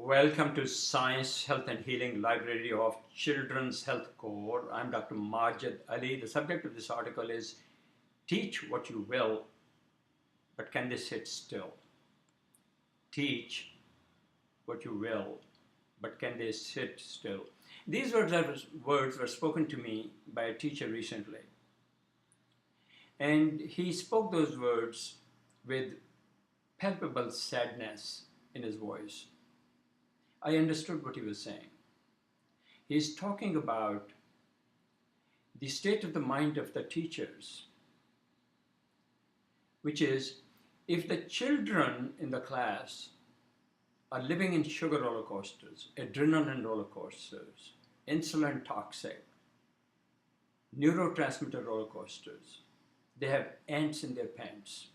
Welcome to Science, Health and Healing Library of Children's Health Core. I'm Dr. Majid Ali. The subject of this article is Teach What You Will, but Can They Sit Still? Teach what you will, but can they sit still? These words were spoken to me by a teacher recently. And he spoke those words with palpable sadness in his voice. I understood what he was saying. He's talking about the state of the mind of the teachers, which is if the children in the class are living in sugar roller coasters, adrenaline roller coasters, insulin toxic, neurotransmitter roller coasters, they have ants in their pants,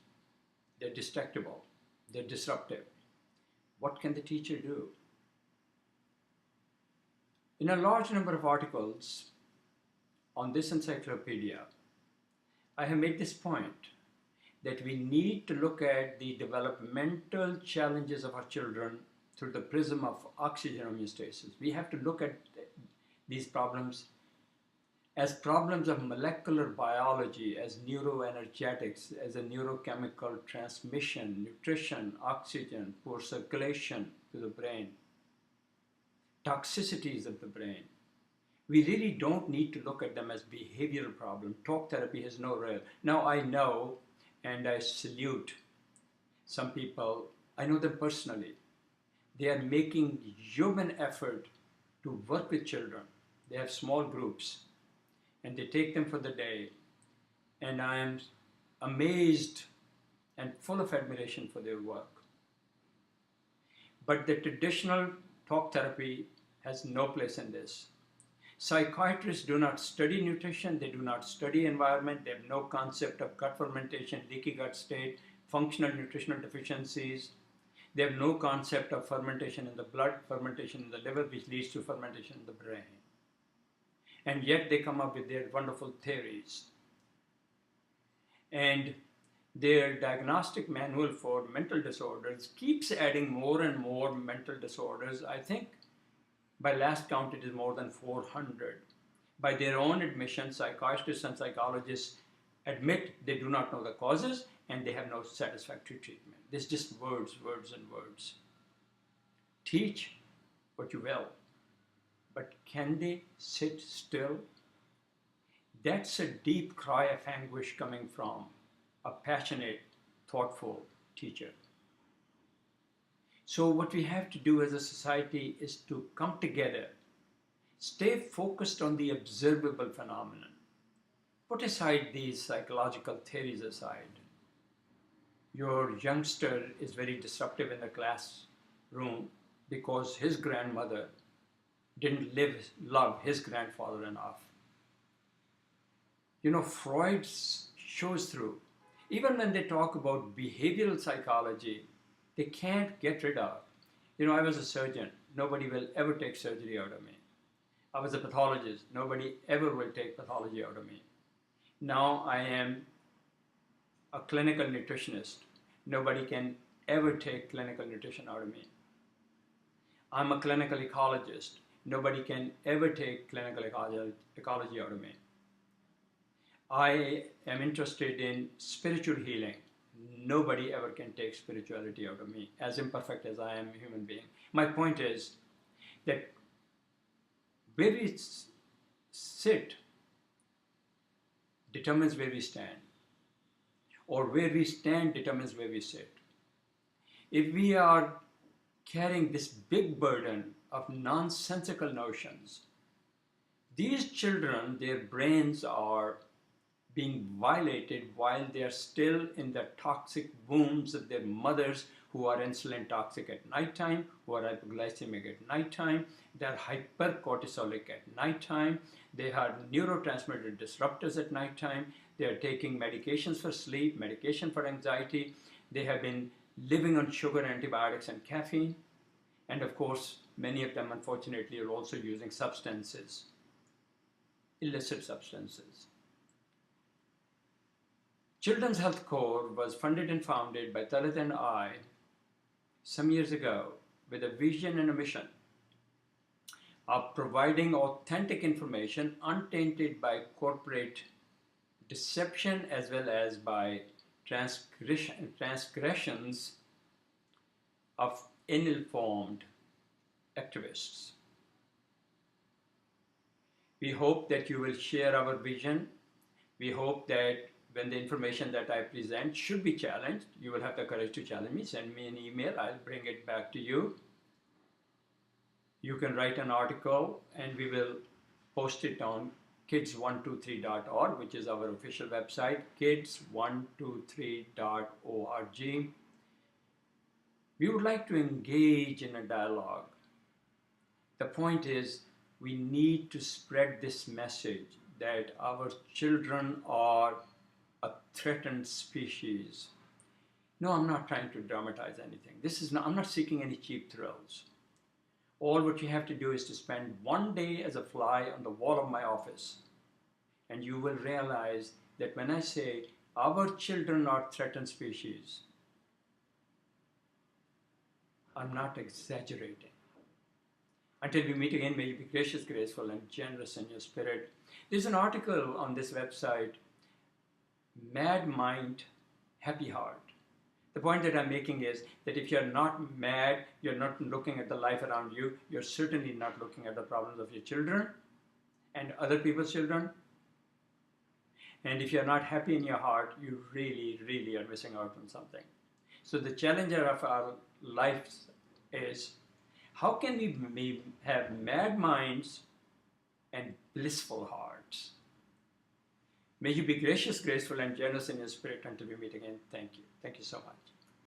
they're distractible, they're disruptive. What can the teacher do? In a large number of articles on this encyclopedia, I have made this point that we need to look at the developmental challenges of our children through the prism of oxygen homeostasis. We have to look at these problems as problems of molecular biology, as neuroenergetics, as a neurochemical transmission, nutrition, oxygen, poor circulation to the brain, toxicities of the brain. We really don't need to look at them as behavioral problems. Talk therapy has no real. Now I know, and I salute some people, I know them personally. They are making human effort to work with children. They have small groups and they take them for the day. And I am amazed and full of admiration for their work. But the traditional talk therapy has no place in this. Psychiatrists do not study nutrition, they do not study environment, they have no concept of gut fermentation, leaky gut state, functional nutritional deficiencies. They have no concept of fermentation in the blood, fermentation in the liver, which leads to fermentation in the brain. And yet they come up with their wonderful theories. And their diagnostic manual for mental disorders keeps adding more and more mental disorders. I think by last count it is more than 400. By their own admission, psychiatrists and psychologists admit they do not know the causes and they have no satisfactory treatment. There's just words, words and words. Teach what you will, but can they sit still? That's a deep cry of anguish coming from a passionate, thoughtful teacher. So what we have to do as a society is to come together, stay focused on the observable phenomenon. Put aside these psychological theories aside. Your youngster is very disruptive in the classroom because his grandmother didn't love his grandfather enough. You know, Freud shows through. Even when they talk about behavioral psychology, they can't get rid of. You know, I was a surgeon. Nobody will ever take surgery out of me. I was a pathologist. Nobody ever will take pathology out of me. Now I am a clinical nutritionist. Nobody can ever take clinical nutrition out of me. I'm a clinical ecologist. Nobody can ever take clinical ecology out of me. I am interested in spiritual healing. Nobody ever can take spirituality out of me, as imperfect as I am a human being. My point is that where we sit determines where we stand, or where we stand determines where we sit. If we are carrying this big burden of nonsensical notions, these children, their brains are being violated while they are still in the toxic wombs of their mothers who are insulin toxic at nighttime, who are hypoglycemic at nighttime, they are hypercortisolic at nighttime, they are neurotransmitter disruptors at nighttime, they are taking medications for sleep, medication for anxiety, they have been living on sugar, antibiotics and caffeine, and of course many of them unfortunately are also using substances, illicit substances. Children's Health Core was funded and founded by Talat and I some years ago with a vision and a mission of providing authentic information untainted by corporate deception as well as by transgressions of ill-informed activists. We hope that you will share our vision. We hope that when the information that I present should be challenged, you will have the courage to challenge me. Send me an email, I'll bring it back to you. You can write an article and we will post it on kids123.org, which is our official website, kids123.org. We would like to engage in a dialogue. The point is, we need to spread this message that our children are a threatened species. No, I'm not trying to dramatize anything. I'm not seeking any cheap thrills. All what you have to do is to spend one day as a fly on the wall of my office, and you will realize that when I say our children are threatened species, I'm not exaggerating. Until we meet again, may you be gracious, graceful, and generous in your spirit. There's an article on this website, Mad Mind, Happy Heart. The point that I'm making is that if you're not mad, you're not looking at the life around you, you're certainly not looking at the problems of your children and other people's children. And if you're not happy in your heart, you really, really are missing out on something. So the challenge of our lives is, how can we have mad minds and blissful hearts? May you be gracious, graceful, and generous in your spirit until we meet again. Thank you. Thank you so much.